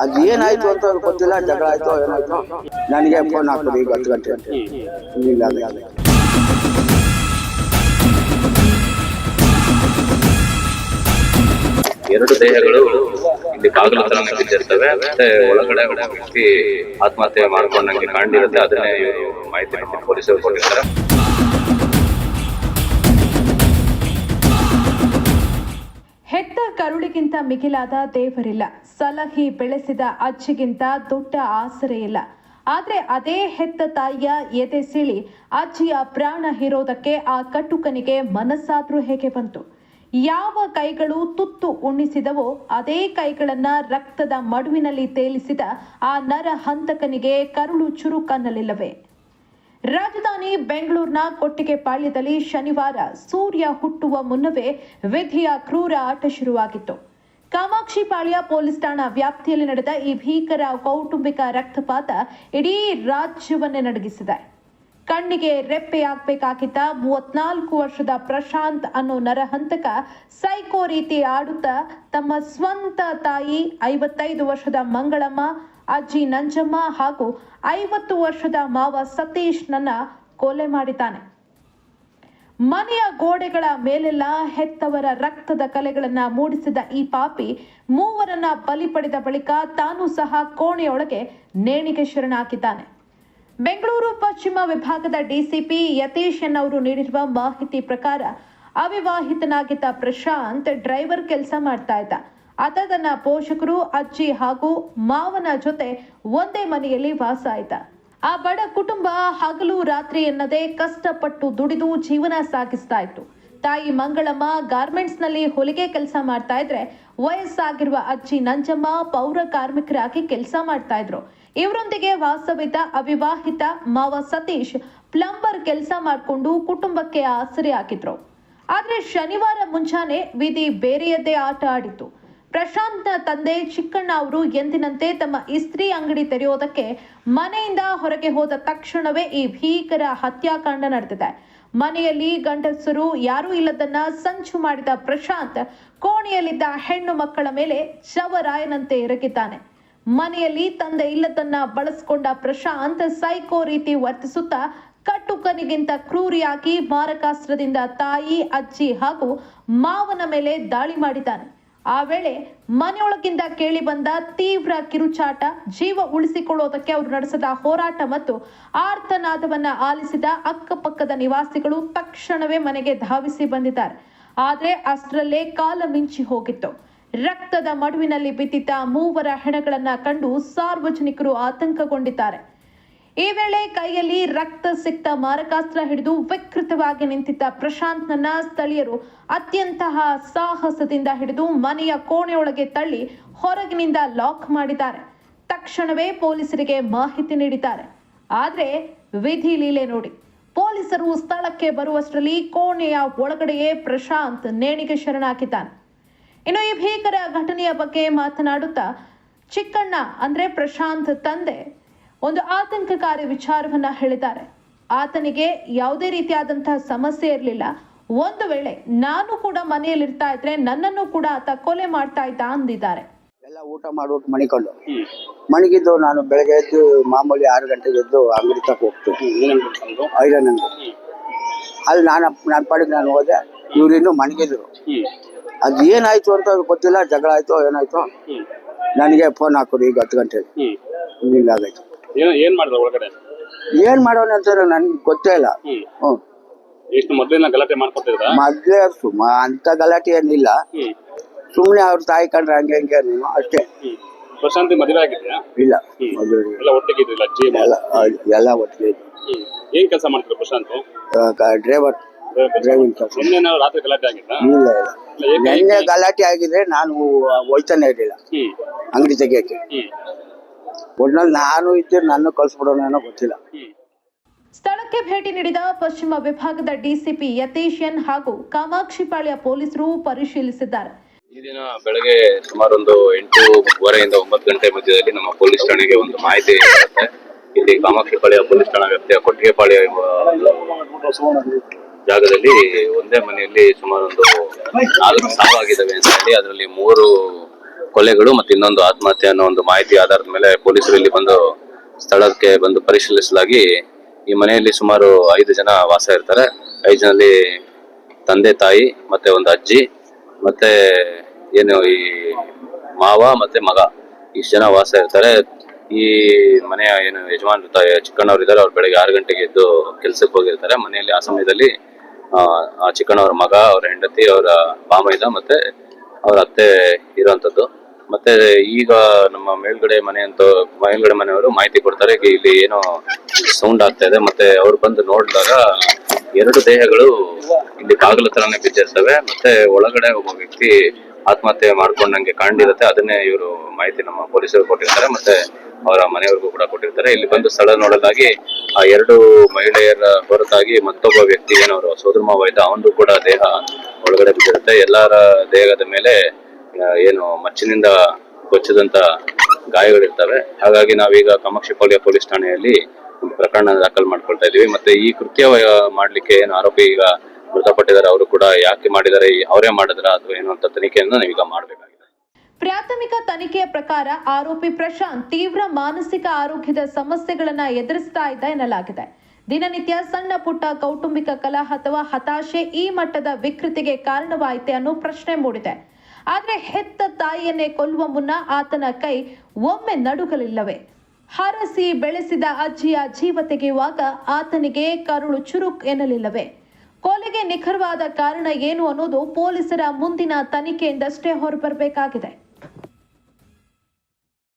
ಅದು ಏನಾಯ್ತು ಅಂತ ಗೊತ್ತಿಲ್ಲ, ಜಗಳ ಆಯ್ತು ಏನಾಯ್ತು. ನನಗೆ ಫೋನ್ ಹಾಕೋದು ಈಗ 10 ಗಂಟೆ ಅಂತ. ಎರಡು ದೇಹಗಳು ಇಲ್ಲಿ ಬಾಗಿಲು ತರ ಬಿದ್ದಿರ್ತವೆ. ಮತ್ತೆ ಒಳಗಡೆ ಒಬ್ಬ ವ್ಯಕ್ತಿ ಆತ್ಮಹತ್ಯೆ ಮಾಡ್ಕೊಂಡಂಗೆ ಕಾಣಿರುತ್ತೆ. ಅದನ್ನೇ ಇವರು ಮಾಹಿತಿ ಪೊಲೀಸರು ಕೊಟ್ಟಿರ್ತಾರೆ. ಹೆತ್ತ ಕರುಳಿಗಿಂತ ಮಿಗಿಲಾದ ದೇವರಿಲ್ಲ, ಸಲಹಿ ಬೆಳೆಸಿದ ಅಜ್ಜಿಗಿಂತ ದೊಡ್ಡ ಆಸರೆ ಇಲ್ಲ. ಆದ್ರೆ ಅದೇ ಹೆತ್ತ ತಾಯಿಯ ಎದೆ ಸಿಳಿ ಅಜ್ಜಿಯ ಪ್ರಾಣ ಹೀರೋದಕ್ಕೆ ಆ ಕಟುಕನಿಗೆ ಮನಸ್ಸಾದ್ರೂ ಹೇಗೆ ಬಂತು? ಯಾವ ಕೈಗಳು ತುತ್ತು ಉಣ್ಣಿಸಿದವೋ ಅದೇ ಕೈಗಳನ್ನ ರಕ್ತದ ಮಡುವಿನಲ್ಲಿ ತೇಲಿಸಿದ ಆ ನರ ಹಂತಕನಿಗೆ ಕರುಳು ಚುರುಕನ್ನಲಿಲ್ಲವೇ? ರಾಜಧಾನಿ ಬೆಂಗಳೂರಿನ ಕೊಟ್ಟಿಗೆಪಾಳ್ಯದಲ್ಲಿ ಶನಿವಾರ ಸೂರ್ಯ ಹುಟ್ಟುವ ಮುನ್ನವೇ ವಿಧಿಯ ಕ್ರೂರ ಆಟ ಶುರುವಾಗಿತ್ತು. ಕಾಮಾಕ್ಷಿಪಾಳ್ಯ ಪೊಲೀಸ್ ಠಾಣಾ ವ್ಯಾಪ್ತಿಯಲ್ಲಿ ನಡೆದ ಈ ಭೀಕರ ಕೌಟುಂಬಿಕ ರಕ್ತಪಾತ ಇಡೀ ರಾಜ್ಯವನ್ನೇ ನಡಗಿಸಿದೆ. ಕಣ್ಣಿಗೆ ರೆಪ್ಪೆಯಾಗಬೇಕಾಗಿದ್ದ 34 ವರ್ಷದ ಪ್ರಶಾಂತ್ ಅನ್ನೋ ನರಹಂತಕ ಸೈಕೋ ರೀತಿ ಆಡುತ್ತಾ ತಮ್ಮ ಸ್ವಂತ ತಾಯಿ 55 ವರ್ಷದ ಮಂಗಳಮ್ಮ, ಅಜ್ಜಿ ನಂಜಮ್ಮ ಹಾಗೂ 50 ವರ್ಷದ ಮಾವ ಸತೀಶ್ ನನ್ನ ಕೊಲೆ ಮಾಡಿದ್ದಾನೆ. ಮನೆಯ ಗೋಡೆಗಳ ಮೇಲೆಲ್ಲ ಹೆತ್ತವರ ರಕ್ತದ ಕಲೆಗಳನ್ನ ಮೂಡಿಸಿದ ಈ ಪಾಪಿ ಮೂವರನ್ನ ಬಲಿ ಪಡೆದ ಬಳಿಕ ತಾನು ಸಹ ಕೋಣೆಯೊಳಗೆ ನೇಣಿಗೆ ಶರಣಾಗಿದ್ದಾನೆ. ಬೆಂಗಳೂರು ಪಶ್ಚಿಮ ವಿಭಾಗದ ಡಿಸಿಪಿ ಯತೀಶ್ ಅವರು ನೀಡಿರುವ ಮಾಹಿತಿ ಪ್ರಕಾರ ಅವಿವಾಹಿತನಾಗಿದ್ದ ಪ್ರಶಾಂತ್ ಡ್ರೈವರ್ ಕೆಲಸ ಮಾಡ್ತಾ ಇದ್ದ. ಆತ ತನ್ನ ಪೋಷಕರು, ಅಜ್ಜಿ ಹಾಗೂ ಮಾವನ ಜೊತೆ ಒಂದೇ ಮನೆಯಲ್ಲಿ ವಾಸ ಇದ್ದ. ಆ ಬಡ ಕುಟುಂಬ ಹಗಲು ರಾತ್ರಿ ಎನ್ನದೇ ಕಷ್ಟಪಟ್ಟು ದುಡಿದು ಜೀವನ ಸಾಗಿಸ್ತಾ ಇತ್ತು. ತಾಯಿ ಮಂಗಳಮ್ಮ ಗಾರ್ಮೆಂಟ್ಸ್ ನಲ್ಲಿ ಹೊಲಿಗೆ ಕೆಲಸ ಮಾಡ್ತಾ ಇದ್ರೆ, ವಯಸ್ಸಾಗಿರುವ ಅಜ್ಜಿ ನಂಜಮ್ಮ ಪೌರ ಕಾರ್ಮಿಕರಾಗಿ ಕೆಲಸ ಮಾಡ್ತಾ ಇದ್ರು. ಇವರೊಂದಿಗೆ ವಾಸವಿದ್ದ ಅವಿವಾಹಿತ ಮಾವ ಸತೀಶ್ ಪ್ಲಂಬರ್ ಕೆಲಸ ಮಾಡಿಕೊಂಡು ಕುಟುಂಬಕ್ಕೆ ಆಸರೆ ಆಗಿದ್ರು. ಆದ್ರೆ ಶನಿವಾರ ಮುಂಜಾನೆ ವಿಧಿ ಬೇರೆಯದ್ದೇ ಆಟ ಆಡಿತ್ತು. ಪ್ರಶಾಂತ್ನ ತಂದೆ ಚಿಕ್ಕಣ್ಣ ಅವರು ಎಂದಿನಂತೆ ತಮ್ಮ ಇಸ್ತ್ರಿ ಅಂಗಡಿ ತೆರೆಯೋದಕ್ಕೆ ಮನೆಯಿಂದ ಹೊರಗೆ ಹೋದ ತಕ್ಷಣವೇ ಈ ಭೀಕರ ಹತ್ಯಾಕಾಂಡ ನಡೆದಿದೆ. ಮನೆಯಲ್ಲಿ ಗಂಡಸರು ಯಾರೂ ಇಲ್ಲದನ್ನ ಸಂಚು ಮಾಡಿದ ಪ್ರಶಾಂತ್ ಕೋಣೆಯಲ್ಲಿದ್ದ ಹೆಣ್ಣು ಮಕ್ಕಳ ಮೇಲೆ ಶವರಾಯನಂತೆ ಎರಗಿದ್ದಾನೆ. ಮನೆಯಲ್ಲಿ ತಂದೆ ಇಲ್ಲದನ್ನ ಬಳಸಿಕೊಂಡ ಪ್ರಶಾಂತ್ ಸೈಕೋ ರೀತಿ ವರ್ತಿಸುತ್ತಾ ಕಟುಕನಿಗಿಂತ ಕ್ರೂರಿಯಾಗಿ ಮಾರಕಾಸ್ತ್ರದಿಂದ ತಾಯಿ, ಅಜ್ಜಿ ಹಾಗೂ ಮಾವನ ಮೇಲೆ ದಾಳಿ ಮಾಡಿದ್ದಾನೆ. ಆ ವೇಳೆ ಮನೆಯೊಳಗಿಂದ ಕೇಳಿ ಬಂದ ತೀವ್ರ ಕಿರುಚಾಟ, ಜೀವ ಉಳಿಸಿಕೊಳ್ಳೋದಕ್ಕೆ ಅವರು ನಡೆಸಿದ ಹೋರಾಟ ಮತ್ತು ಆರ್ತನಾದವನ್ನ ಆಲಿಸಿದ ಅಕ್ಕಪಕ್ಕದ ನಿವಾಸಿಗಳು ತಕ್ಷಣವೇ ಮನೆಗೆ ಧಾವಿಸಿ ಬಂದಿದ್ದಾರೆ. ಆದ್ರೆ ಅಷ್ಟರಲ್ಲೇ ಕಾಲ ಮಿಂಚಿ ಹೋಗಿತ್ತು. ರಕ್ತದ ಮಡುವಿನಲ್ಲಿ ಬಿದ್ದಿದ್ದ ಮೂವರ ಹೆಣಗಳನ್ನ ಕಂಡು ಸಾರ್ವಜನಿಕರು ಆತಂಕಗೊಂಡಿದ್ದಾರೆ. ಈ ವೇಳೆ ಕೈಯಲ್ಲಿ ರಕ್ತ ಸಿಕ್ತ ಮಾರಕಾಸ್ತ್ರ ಹಿಡಿದು ವಿಕೃತವಾಗಿ ನಿಂತಿದ್ದ ಪ್ರಶಾಂತ್ನನ್ನ ಸ್ಥಳೀಯರು ಅತ್ಯಂತ ಸಾಹಸದಿಂದ ಹಿಡಿದು ಮನೆಯ ಕೋಣೆಯೊಳಗೆ ತಳ್ಳಿ ಹೊರಗಿನಿಂದ ಲಾಕ್ ಮಾಡಿದ್ದಾರೆ. ತಕ್ಷಣವೇ ಪೊಲೀಸರಿಗೆ ಮಾಹಿತಿ ನೀಡಿದ್ದಾರೆ. ಆದ್ರೆ ವಿಧಿ ಲೀಲೆ ನೋಡಿ, ಪೊಲೀಸರು ಸ್ಥಳಕ್ಕೆ ಬರುವಷ್ಟರಲ್ಲಿ ಕೋಣೆಯ ಒಳಗಡೆಯೇ ಪ್ರಶಾಂತ್ ನೇಣಿಗೆ ಶರಣಾಗಿದ್ದಾನೆ. ಇನ್ನು ಈ ಭೀಕರ ಘಟನೆಯ ಬಗ್ಗೆ ಮಾತನಾಡುತ್ತಾ ಚಿಕ್ಕಣ್ಣ ಅಂದ್ರೆ ಪ್ರಶಾಂತ್ ತಂದೆ ಒಂದು ಆತಂಕಕಾರಿ ವಿಚಾರವನ್ನ ಹೇಳಿದ್ದಾರೆ. ಆತನಿಗೆ ಯಾವುದೇ ರೀತಿಯಾದಂತಹ ಸಮಸ್ಯೆ ಇರಲಿಲ್ಲ. ಒಂದು ವೇಳೆ ನಾನು ಕೂಡ ಮನೆಯಲ್ಲಿರ್ತಾ ಇದ್ರೆ ನನ್ನನ್ನು ಕೂಡ ಆತ ಕೊಲೆ ಮಾಡ್ತಾ ಇದ್ದ ಅಂದಿದ್ದಾರೆ. ಎಲ್ಲ ಊಟ ಮಾಡ್ಬಿಟ್ಟು ಮಣಿಗಿದ್ದು ನಾನು ಬೆಳಗ್ಗೆ ಎದ್ದು ಮಾಮೂಲಿ 6 ಗಂಟೆಗೆ ಎದ್ದು ಅಂಗಡಿ ತಕ್ಕ ಹೋಗ್ತೀನಿ, ಐರನ್ ಅಂಗಡಿ. ಅಲ್ಲಿ ನಾನು ಪಾಡಿಗೆ ನಾನು ಹೋದೆ. ಇವ್ರು ಇನ್ನೂ ಮಣಿಗಿದ್ರು. ಅದು ಏನಾಯ್ತು ಅಂತ ಗೊತ್ತಿಲ್ಲ, ಜಗಳ ಆಯ್ತು ಏನಾಯ್ತು. ನನಗೆ ಫೋನ್ ಹಾಕೋದು ಈಗ 10 ಗಂಟೆ ಹಿಂಗಾಗೈತು. ಏನ್ ಮಾಡಿದ್ರು ಒಳಗಡೆ? ಏನ್ ಮಾಡೋಣ ಅಂತ ನನ್ಗೆ ಗೊತ್ತೇ ಇಲ್ಲ. ಎಷ್ಟು ಮೊದಲಿನ ಗಲಾಟೆ ಮಾಡ್ಕೊತಿದ್ರ? ಮೊದ್ಲೇ ಅಂತ ಗಲಾಟೆ ಏನಿಲ್ಲ, ಸುಮ್ನೆ ಅವ್ರ ತಾಯಿ ಕಂಡ್ರೆ ಹಂಗೆ ಹಂಗೆ ನೀನು ಅಷ್ಟೇ. ಪ್ರಶಾಂತಿ ಮದುವೆ ಆಗಿದ್ಯಾ? ಇಲ್ಲ, ಎಲ್ಲ ಒಟ್ಟಿಗೆ ಇದ್ರಿಲ್ಲ? ಎಲ್ಲ ಒಟ್ಟಿಗೆ. ಏನ್ ಕೆಲಸ ಮಾಡ್ತಿದ್ರು ಪ್ರಶಾಂತ್? ಡ್ರೈವಿಂಗ್ ಕೆಲಸ. ರಾತ್ರಿ ಗಲಾಟೆ ಆಗಿದ್ದ? ಇಲ್ಲ ನಿನ್ನೆ ಗಲಾಟೆ ಆಗಿದ್ರೆ ನಾನು ಹೋಯ್ತಾನೆ ಇರಲಿಲ್ಲ ಅಂಗಡಿ ತೆಗಿಯಕ್ಕೆ. ಒಟ್ನಲ್ಲಿ ನಾನು ಇದ್ದೆ, ನನ್ನ ಕಳ್ಸ್ಬಿಡೋಣ ಏನೋ ಗೊತ್ತಿಲ್ಲ. ಸ್ಥಳಕ್ಕೆ ಭೇಟಿ ನೀಡಿದ ಪಶ್ಚಿಮ ವಿಭಾಗದ ಡಿಸಿಪಿ ಯತೀಶ್ ಹಾಗೂ ಕಾಮಾಕ್ಷಿಪಾಳ್ಯ ಪೊಲೀಸರು ಪರಿಶೀಲಿಸಿದ್ದಾರೆ. ಈ ದಿನ ಬೆಳಗ್ಗೆ ಸುಮಾರು ಒಂದು 8:30 9 ಗಂಟೆ ಮಧ್ಯದಲ್ಲಿ ನಮ್ಮ ಪೊಲೀಸ್ ಠಾಣೆಗೆ ಒಂದು ಮಾಹಿತಿ ಇರುತ್ತೆ. ಇಲ್ಲಿ ಕಾಮಾಕ್ಷಿಪಾಳ್ಯ ಪೊಲೀಸ್ ಠಾಣಾ ವ್ಯಾಪ್ತಿಯ ಕೊಟ್ಟಿಗೆಪಾಳ್ಯ ಜಾಗದಲ್ಲಿ ಒಂದೇ ಮನೆಯಲ್ಲಿ ಸುಮಾರು ಒಂದು 4 ಸಾವಾಗಿದ್ದಾವೆ ಅಂತ ಹೇಳಿ, ಅದರಲ್ಲಿ 3 ಕೊಲೆಗಳು ಮತ್ತು ಇನ್ನೊಂದು ಆತ್ಮಹತ್ಯೆ ಅನ್ನೋ ಒಂದು ಮಾಹಿತಿ ಆಧಾರದ ಮೇಲೆ ಪೊಲೀಸರು ಇಲ್ಲಿ ಬಂದು ಸ್ಥಳಕ್ಕೆ ಬಂದು ಪರಿಶೀಲಿಸಲಾಗಿ ಈ ಮನೆಯಲ್ಲಿ ಸುಮಾರು 5 ಜನ ವಾಸ ಇರ್ತಾರೆ. 5 ಜನರಲ್ಲಿ ತಂದೆ ತಾಯಿ ಮತ್ತೆ ಒಂದು ಅಜ್ಜಿ ಮತ್ತೆ ಏನು ಈ ಮಾವ ಮತ್ತೆ ಮಗ ಇಷ್ಟು ಜನ ವಾಸ ಇರ್ತಾರೆ. ಈ ಮನೆಯ ಏನು ಯಜಮಾನ್ ಚಿಕ್ಕಣ್ಣವ್ರು ಇದ್ದಾರೆ, ಅವ್ರು ಬೆಳಗ್ಗೆ 6 ಗಂಟೆಗೆ ಎದ್ದು ಕೆಲ್ಸಕ್ಕೆ ಹೋಗಿರ್ತಾರೆ. ಮನೆಯಲ್ಲಿ ಆ ಸಮಯದಲ್ಲಿ ಆ ಚಿಕ್ಕಣ್ಣವ್ರ ಮಗ, ಅವ್ರ ಹೆಂಡತಿ, ಅವರ ಬಾಮೈದ ಮತ್ತೆ ಅವ್ರ ಅತ್ತೆ ಇರುವಂತದ್ದು. ಮತ್ತೆ ಈಗ ನಮ್ಮ ಮೇಲ್ಗಡೆ ಮನೆಯವರು ಮಾಹಿತಿ ಕೊಡ್ತಾರೆ, ಇಲ್ಲಿ ಏನೋ ಸೌಂಡ್ ಆಗ್ತಾ ಇದೆ. ಮತ್ತೆ ಅವ್ರು ಬಂದು ನೋಡಿದಾಗ 2 ದೇಹಗಳು ಇಲ್ಲಿ ಬಾಗಿಲ ತರನೇ ಬಿದ್ದಿರ್ತವೆ. ಮತ್ತೆ ಒಳಗಡೆ ಒಬ್ಬ ವ್ಯಕ್ತಿ ಆತ್ಮಹತ್ಯೆ ಮಾಡ್ಕೊಂಡಂಗೆ ಕಾಣಿರುತ್ತೆ. ಅದನ್ನೇ ಇವರು ಮಾಹಿತಿ ನಮ್ಮ ಪೊಲೀಸರು ಕೊಟ್ಟಿರ್ತಾರೆ, ಮತ್ತೆ ಅವರ ಮನೆಯವ್ರಿಗೂ ಕೂಡ ಕೊಟ್ಟಿರ್ತಾರೆ. ಇಲ್ಲಿ ಬಂದು ಸ್ಥಳ ನೋಡಲಾಗಿ ಆ 2 ಮಹಿಳೆಯರ ಹೊರತಾಗಿ ಮತ್ತೊಬ್ಬ ವ್ಯಕ್ತಿ ಏನವರು ಸೋದರ ಮಾವ ಇದ್ದ, ಅವನು ಕೂಡ ದೇಹ ಒಳಗಡೆ ಬಿದ್ದಿರುತ್ತೆ. ಎಲ್ಲರ ದೇಹದ ಮೇಲೆ ಏನು ಮಚ್ಚಿನಿಂದ ಕೊಚ್ಚಿದಂತ ಗಾಯಗಳಿರ್ತವೆ. ಹಾಗಾಗಿ ನಾವೀಗ ಕಾಮಾಕ್ಷಿಪಾಳ್ಯ ಪೊಲೀಸ್ ಠಾಣೆಯಲ್ಲಿ ಒಂದು ಪ್ರಕರಣ ದಾಖಲು ಮಾಡ್ಕೊಳ್ತಾ ಇದೀವಿ. ಮತ್ತೆ ಈ ಕೃತ್ಯ ಮಾಡ್ಲಿಕ್ಕೆ ಏನು ಆರೋಪಿ ಈಗ ಮೃತಪಟ್ಟಿದ್ದಾರೆ, ಅವರು ಕೂಡ ಯಾಕೆ ಮಾಡಿದ್ದಾರೆ, ಅವರೇ ಮಾಡಿದ್ರ ಅಥವಾ ಏನು ಅಂತ ತನಿಖೆಯನ್ನು ನಾವೀಗ ಮಾಡಬೇಕಾಗಿದೆ. ಪ್ರಾಥಮಿಕ ತನಿಖೆಯ ಪ್ರಕಾರ ಆರೋಪಿ ಪ್ರಶಾಂತ್ ತೀವ್ರ ಮಾನಸಿಕ ಆರೋಗ್ಯದ ಸಮಸ್ಯೆಗಳನ್ನ ಎದುರಿಸ್ತಾ ಇದ್ದ ಎನ್ನಲಾಗಿದೆ. ದಿನನಿತ್ಯ ಸಣ್ಣ ಪುಟ್ಟ ಕೌಟುಂಬಿಕ ಕಲಹ ಅಥವಾ ಹತಾಶೆ ಈ ಮಟ್ಟದ ವಿಕೃತಿಗೆ ಕಾರಣವಾಯಿತೆ ಅನ್ನೋ ಪ್ರಶ್ನೆ ಮೂಡಿದೆ. ಆದ್ರೆ ಹೆತ್ತ ತಾಯಿಯನ್ನೇ ಕೊಲ್ಲುವ ಮುನ್ನ ಆತನ ಕೈ ಒಮ್ಮೆ ನಡುಗಲಿಲ್ಲವೇ? ಹರಸಿ ಬೆಳೆಸಿದ ಅಜ್ಜಿಯ ಜೀವ ತೆಗೆಯುವಾಗ ಆತನಿಗೆ ಕರುಳು ಚುರುಕ್ ಎನ್ನಲಿಲ್ಲವೇ? ಕೊಲೆಗೆ ನಿಖರವಾದ ಕಾರಣ ಏನು ಅನ್ನೋದು ಪೊಲೀಸರ ಮುಂದಿನ ತನಿಖೆಯಿಂದಷ್ಟೇ ಹೊರಬರಬೇಕಾಗಿದೆ.